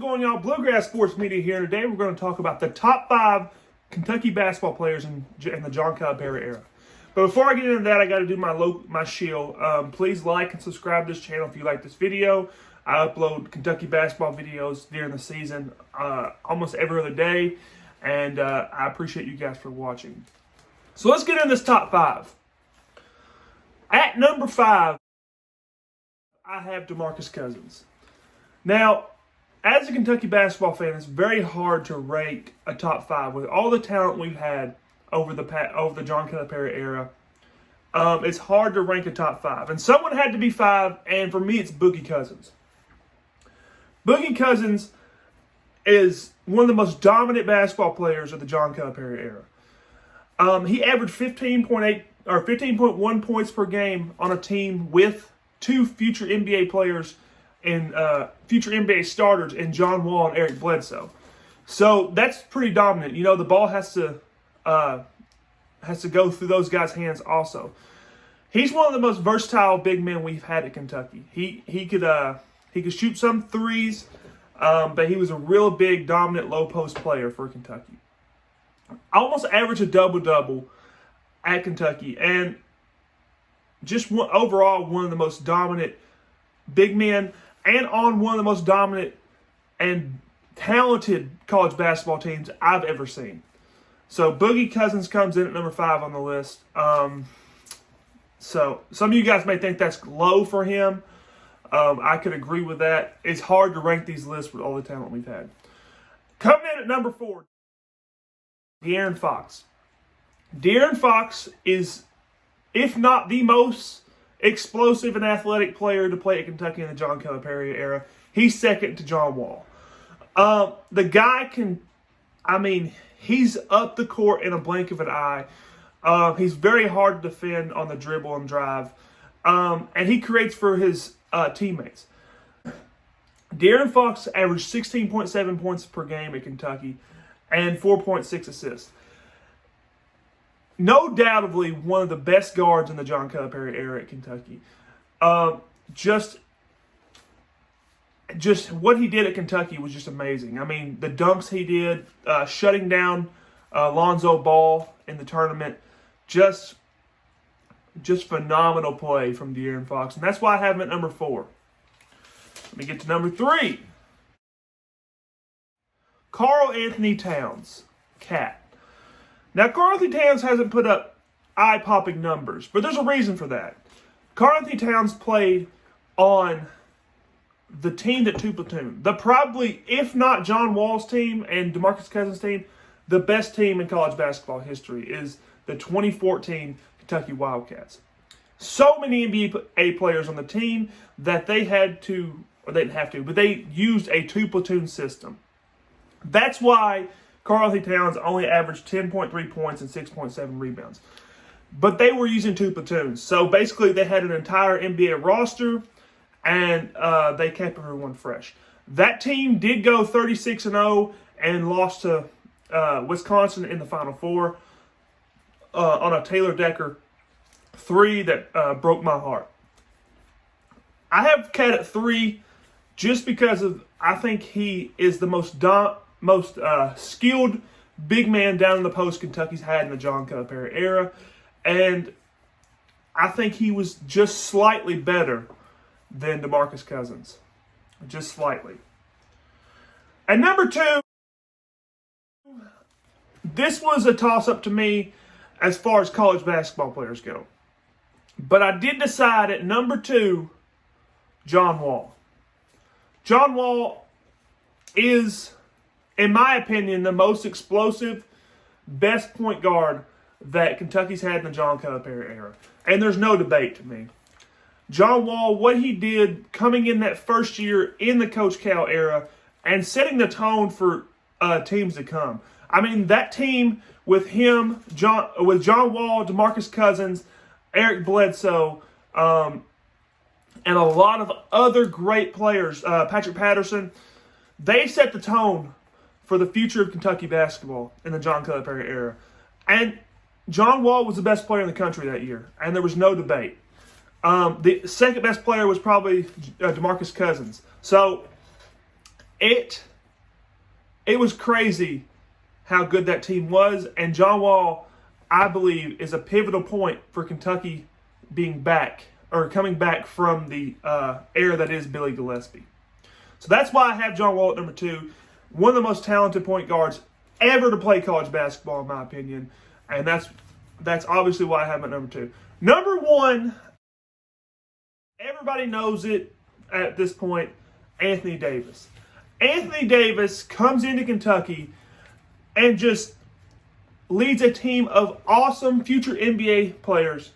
going, y'all? Bluegrass Sports Media here. Today we're going to talk about the top 5 Kentucky basketball players in the John CALIPARI era. But before I get into that, I got to do my shield. Please like and subscribe to this channel if you like this video. I upload Kentucky basketball videos during the season almost every other day, and I appreciate you guys for watching. So let's get into this top 5. At number 5, I have DeMarcus Cousins. Now, as a Kentucky basketball fan, it's very hard to rank a top 5 with all the talent we've had over the John CALIPARI era. It's hard to rank a top 5, and someone had to be 5, and for me, it's Boogie Cousins. Boogie Cousins is one of the most dominant basketball players of the John CALIPARI era. He averaged 15.1 points per game on a team with 2 future NBA players and future NBA starters in John Wall and Eric Bledsoe. So that's pretty dominant. You know, the ball has to go through those guys' hands also. He's one of the most versatile big men we've had at Kentucky. He could shoot some threes, but he was a real big, dominant, low-post player for Kentucky. Almost averaged a double-double at Kentucky, and just overall one of the most dominant big men and on one of the most dominant and talented college basketball teams I've ever seen. So Boogie Cousins comes in at number 5 on the list. So some of you guys may think that's low for him. I could agree with that. It's hard to rank these lists with all the talent we've had. Coming in at number 4, De'Aaron Fox. De'Aaron Fox is, if not the most explosive and athletic player to play at Kentucky in the John CALIPARI era. He's second to John Wall. The guy he's up the court in a blink of an eye. He's very hard to defend on the dribble and drive. And he creates for his teammates. De'Aaron Fox averaged 16.7 points per game at Kentucky and 4.6 assists. No doubtedly one of the best guards in the John CALIPARI era at Kentucky. Just what he did at Kentucky was just amazing. I mean, the dunks he did, shutting down Lonzo Ball in the tournament, just phenomenal play from De'Aaron Fox. And that's why I have him at number 4. Let me get to number 3. KarlAnthony Towns, Cat. Now, KarlAnthony Towns hasn't put up eye-popping numbers, but there's a reason for that. KarlAnthony Towns played on the team that two-platooned. Probably, if not John Wall's team and DeMarcus Cousins' team, the best team in college basketball history is the 2014 Kentucky Wildcats. So many NBA players on the team that they had to, or they didn't have to, but they used a two-platoon system. That's why KarlAnthony Towns only averaged 10.3 points and 6.7 rebounds. But they were using 2 platoons. So basically they had an entire NBA roster, and they kept everyone fresh. That team did go 36-0 and lost to Wisconsin in the Final Four on a Taylor Decker 3 that broke my heart. I have Cat at 3 just because I think he is the most skilled big man down in the post Kentucky's had in the John CALIPARI era. And I think he was just slightly better than DeMarcus Cousins. Just slightly. And number 2, this was a toss-up to me as far as college basketball players go. But I did decide at number 2, John Wall. John Wall is, in my opinion, the most explosive, best point guard that Kentucky's had in the John CALIPARI era. And there's no debate to me. John Wall, what he did coming in that first year in the Coach Cal era and setting the tone for teams to come. I mean, that team with him, John Wall, DeMarcus Cousins, Eric Bledsoe, and a lot of other great players, Patrick Patterson, they set the tone for the future of Kentucky basketball in the John CALIPARI era. And John Wall was the best player in the country that year, and there was no debate. The second best player was probably DeMarcus Cousins. So it it was crazy how good that team was. And John Wall, I believe, is a pivotal point for Kentucky being back or coming back from the era that is Billy Gillispie. So that's why I have John Wall at number 2. One of the most talented point guards ever to play college basketball, in my opinion. And that's obviously why I have him at number 2. Number 1, everybody knows it at this point, Anthony Davis. Anthony Davis comes into Kentucky and just leads a team of awesome future NBA players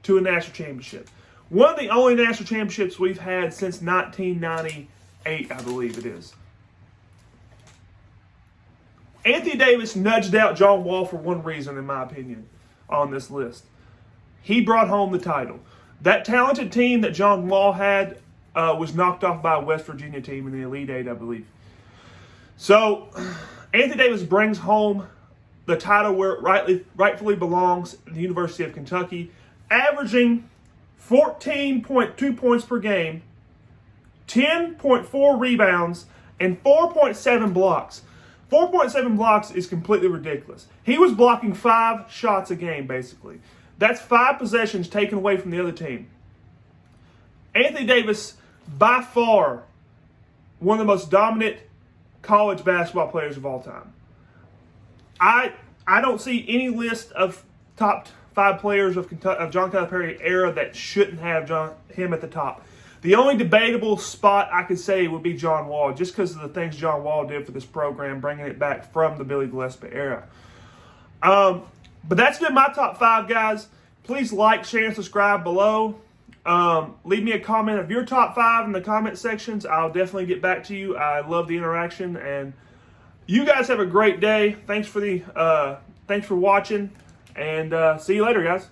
to a national championship. One of the only national championships we've had since 1998, I believe it is. Anthony Davis nudged out John Wall for one reason, in my opinion, on this list. He brought home the title. That talented team that John Wall had was knocked off by a West Virginia team in the Elite Eight, I believe. So, Anthony Davis brings home the title where it rightfully belongs, the University of Kentucky, averaging 14.2 points per game, 10.4 rebounds, and 4.7 blocks. 4.7 blocks is completely ridiculous. He was blocking 5 shots a game, basically. That's 5 possessions taken away from the other team. Anthony Davis, by far, one of the most dominant college basketball players of all time. I don't see any list of top 5 players of John Calipari era that shouldn't have him at the top. The only debatable spot I could say would be John Wall, just because of the things John Wall did for this program, bringing it back from the Billy Gillispie era. But that's been my top 5, guys. Please like, share, and subscribe below. Leave me a comment of your top 5 in the comment sections. I'll definitely get back to you. I love the interaction, and you guys have a great day. Thanks for watching, and see you later, guys.